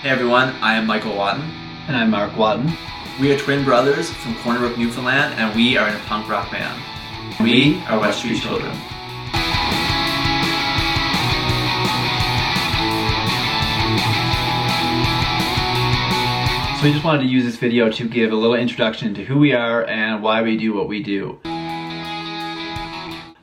Hey everyone, I am Michael Watton. And I'm Mark Watton. We are twin brothers from Corner Brook, Newfoundland, and we are in a punk rock band. We are West Street Children. So we just wanted to use this video to give a little introduction to who we are and why we do what we do.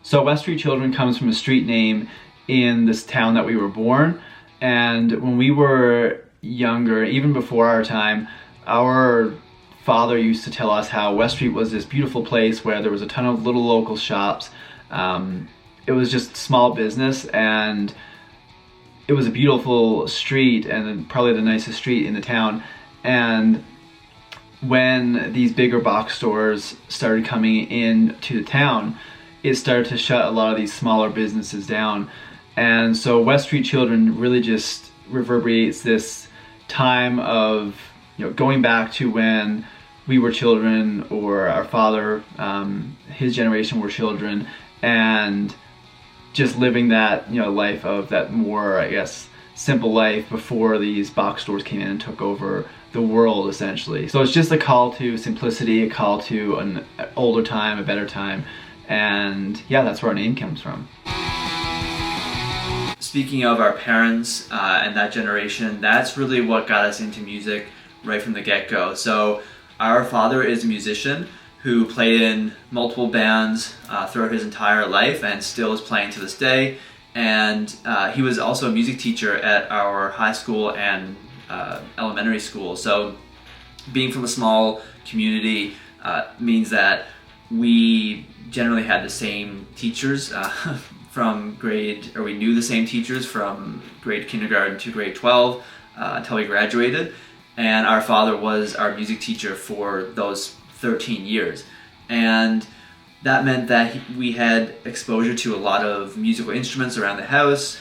So West Street Children comes from a street name in this town that we were born, and when we were younger, even before our time, our father used to tell us how West Street was this beautiful place where there was a ton of little local shops. It was just small business, and it was a beautiful street and probably the nicest street in the town. And when these bigger box stores started coming into the town, it started to shut a lot of these smaller businesses down. And so West Street Children really just reverberates this time of, going back to when we were children, or our father, his generation were children, and just living that, life of that more, I guess, simple life before these box stores came in and took over the world, essentially. So it's just a call to simplicity, a call to an older time, a better time, and yeah, that's where our name comes from. Speaking of our parents and that generation, that's really what got us into music right from the get-go. So our father is a musician who played in multiple bands throughout his entire life and still is playing to this day. And he was also a music teacher at our high school and elementary school. So being from a small community means that we generally had the same teachers we knew the same teachers from grade kindergarten to grade 12 until we graduated. And our father was our music teacher for those 13 years. And that meant that we had exposure to a lot of musical instruments around the house,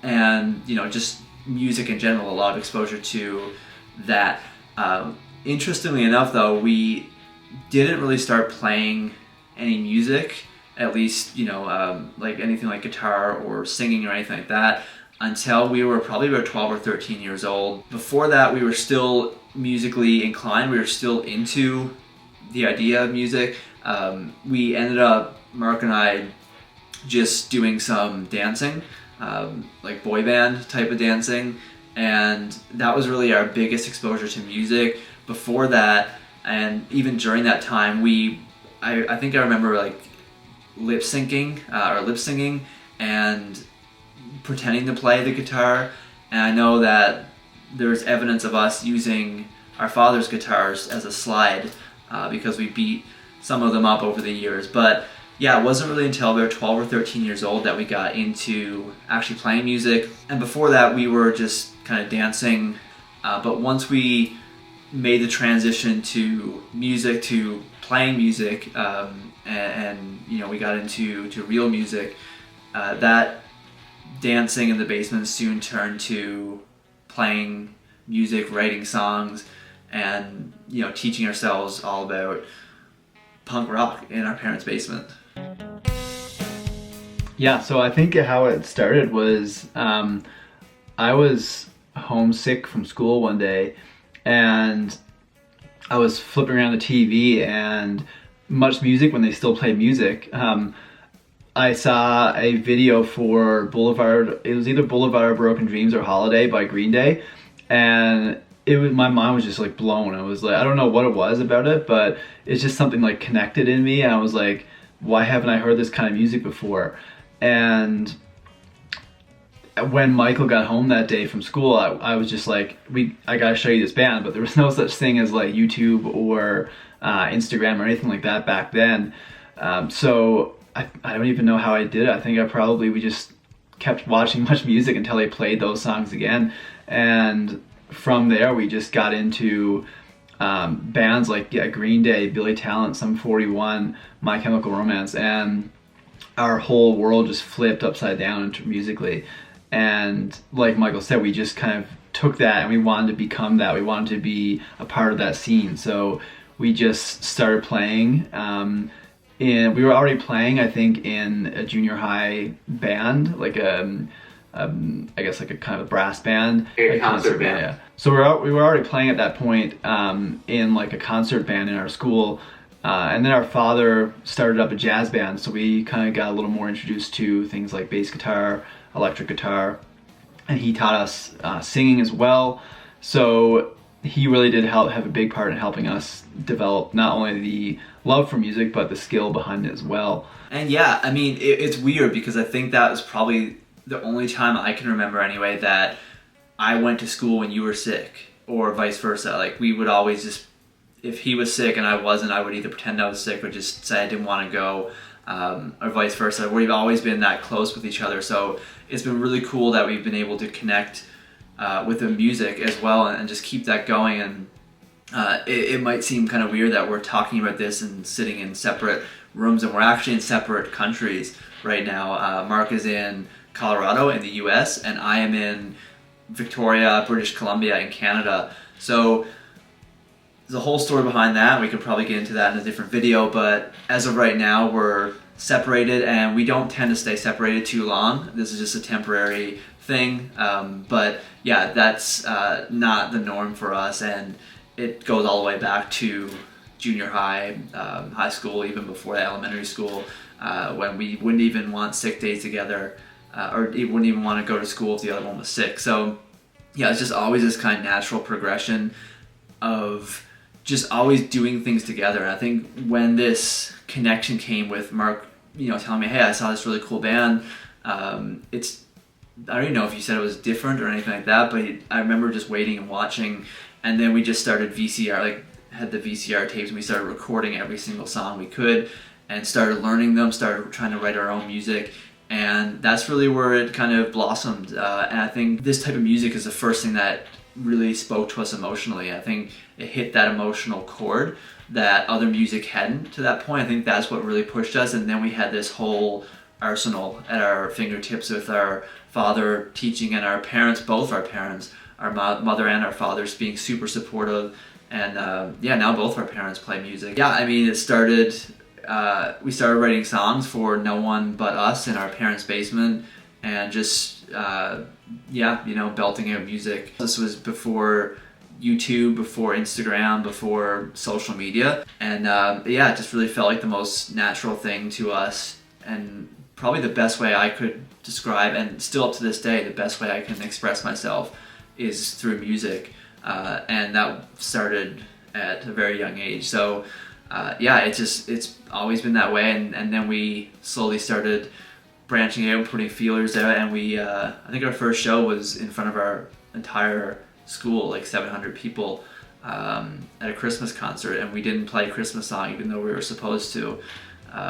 and just music in general, a lot of exposure to that. Interestingly enough, though, we didn't really start playing any music, at least, like anything like guitar or singing or anything like that, until we were probably about 12 or 13 years old. Before that, we were still musically inclined. We were still into the idea of music. We ended up, Mark and I, just doing some dancing, like boy band type of dancing, and that was really our biggest exposure to music. Before that, and even during that time, I think I remember like lip singing and pretending to play the guitar. And I know that there's evidence of us using our father's guitars as a slide because we beat some of them up over the years. But yeah, it wasn't really until we were 12 or 13 years old that we got into actually playing music. And before that, we were just kind of dancing. But once we made the transition to music, to playing music, and we got into real music, that dancing in the basement soon turned to playing music, writing songs, and teaching ourselves all about punk rock in our parents' basement. Yeah, so I think how it started was I was homesick from school one day, and I was flipping around the TV and Much Music, when they still played music. I saw a video for Boulevard. It was either Boulevard of Broken Dreams or Holiday by Green Day, and my mind was just like blown. I was like, I don't know what it was about it, but it's just something like connected in me, and I was like, why haven't I heard this kind of music before? And when Michael got home that day from school, I was just like, I gotta show you this band. But there was no such thing as like YouTube or Instagram or anything like that back then. So I don't even know how I did it. I think we just kept watching Much Music until they played those songs again. And from there, we just got into bands like Green Day, Billy Talent, Sum 41, My Chemical Romance, and our whole world just flipped upside down musically. And like Michael said, we just kind of took that and we wanted to become that. We wanted to be a part of that scene. So we just started playing. We were already playing, I think, in a junior high band, like I guess like a kind of brass band. A concert band. Yeah. So we were already playing at that point in like a concert band in our school. And then our father started up a jazz band, so we kind of got a little more introduced to things like bass guitar, electric guitar, and he taught us singing as well. So he really did have a big part in helping us develop not only the love for music, but the skill behind it as well. And yeah, I mean, it's weird because I think that was probably the only time I can remember anyway that I went to school when you were sick, or vice versa. Like, we would always just, if he was sick and I wasn't, I would either pretend I was sick or just say I didn't want to go, or vice versa. We've always been that close with each other, so it's been really cool that we've been able to connect with the music as well and just keep that going. And it might seem kind of weird that we're talking about this and sitting in separate rooms, and we're actually in separate countries right now. Mark is in Colorado in the US, and I am in Victoria, British Columbia in Canada. So there's a whole story behind that. We could probably get into that in a different video, but as of right now, we're separated, and we don't tend to stay separated too long. This is just a temporary thing, but yeah, that's not the norm for us, and it goes all the way back to junior high, high school, even before elementary school, when we wouldn't even want sick days together, or wouldn't even want to go to school if the other one was sick. So yeah, it's just always this kind of natural progression of just always doing things together. And I think when this connection came with Mark, telling me, hey, I saw this really cool band, I don't even know if you said it was different or anything like that, but I remember just waiting and watching, and then we just started had the VCR tapes, and we started recording every single song we could, and started learning them, started trying to write our own music, and that's really where it kind of blossomed. And I think this type of music is the first thing that really spoke to us emotionally. I think it hit that emotional chord that other music hadn't to that point. I think that's what really pushed us, and then we had this whole arsenal at our fingertips with our father teaching, and our parents, both our parents, our mother and our fathers, being super supportive. And now both our parents play music. Yeah, I mean, it started, we started writing songs for no one but us in our parents' basement, and just, belting out music. This was before YouTube, before Instagram, before social media. And it just really felt like the most natural thing to us, and probably the best way I could describe, and still up to this day, the best way I can express myself is through music. And that started at a very young age. So it's always been that way. And then we slowly started branching out, putting feelers out, and I think our first show was in front of our entire school, like 700 people, at a Christmas concert, and we didn't play a Christmas song even though we were supposed to.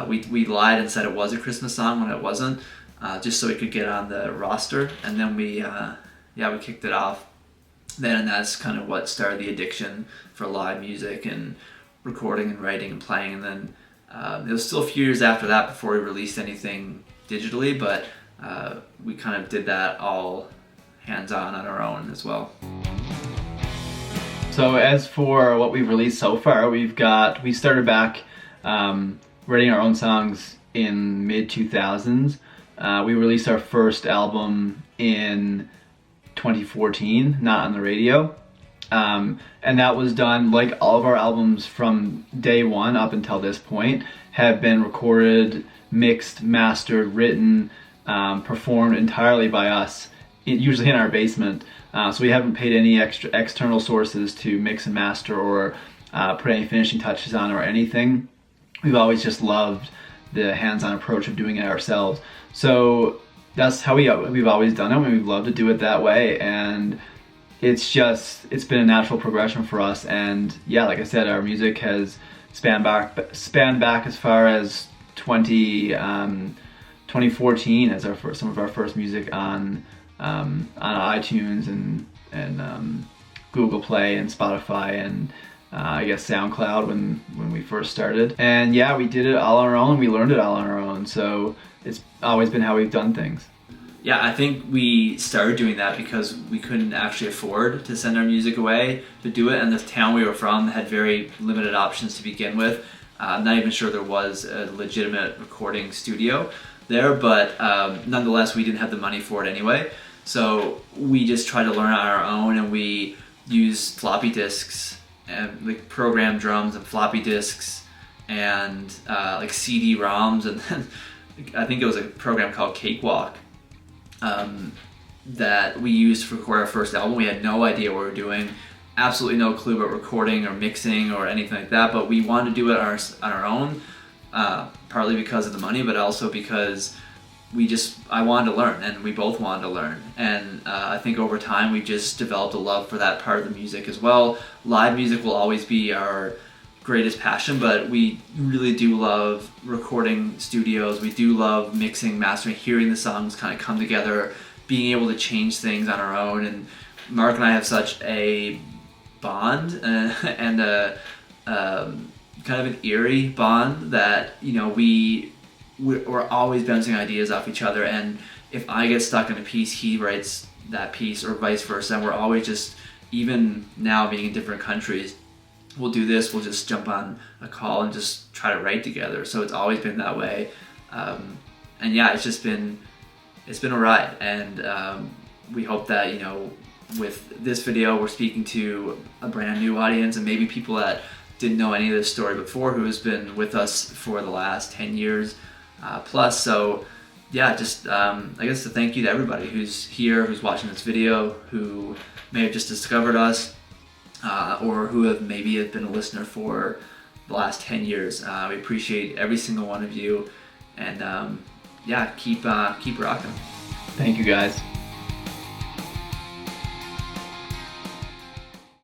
We lied and said it was a Christmas song when it wasn't, just so we could get on the roster, and then we kicked it off then, and that's kind of what started the addiction for live music and recording and writing and playing. And then it was still a few years after that before we released anything digitally, but we kind of did that all hands-on on our own as well. So as for what we've released so far, we started back writing our own songs in mid-2000s. We released our first album in 2014, not on the radio. And that was done, like all of our albums from day one up until this point, have been recorded, mixed, mastered, written, performed entirely by us, usually in our basement. So we haven't paid any extra external sources to mix and master or put any finishing touches on or anything. We've always just loved the hands-on approach of doing it ourselves. So that's how we've always done it, and we've loved to do it that way. And it's been a natural progression for us. And yeah, like I said, our music has spanned back as far as 2014 as some of our first music on iTunes and Google Play and Spotify and I guess SoundCloud when we first started. And yeah, we did it all on our own. We learned it all on our own. So it's always been how we've done things. Yeah, I think we started doing that because we couldn't actually afford to send our music away to do it, and the town we were from had very limited options to begin with. I'm not even sure there was a legitimate recording studio there, but nonetheless, we didn't have the money for it anyway. So we just tried to learn on our own, and we use floppy disks and like program drums and floppy disks and like CD-ROMs, and then I think it was a program called Cakewalk that we used to record our first album. We had no idea what we were doing, absolutely no clue about recording or mixing or anything like that, but we wanted to do it on our own, partly because of the money, but also because I wanted to learn, and we both wanted to learn. And I think over time we just developed a love for that part of the music as well. Live music will always be our greatest passion, but we really do love recording studios. We do love mixing, mastering, hearing the songs kind of come together, being able to change things on our own. And Mark and I have such a bond and a kind of an eerie bond that, you know, we're always bouncing ideas off each other, and if I get stuck in a piece, he writes that piece, or vice versa. And we're always just, even now being in different countries, we'll do this, we'll just jump on a call and just try to write together. So it's always been that way. And yeah, it's been a ride. And we hope that, you know, with this video, we're speaking to a brand new audience, and maybe people that didn't know any of this story before, who has been with us for the last 10 years plus. So yeah, just I guess a thank you to everybody who's here, who's watching this video, who may have just discovered us, or who have maybe been a listener for the last 10 years. We appreciate every single one of you, and yeah, keep rocking. Thank you guys.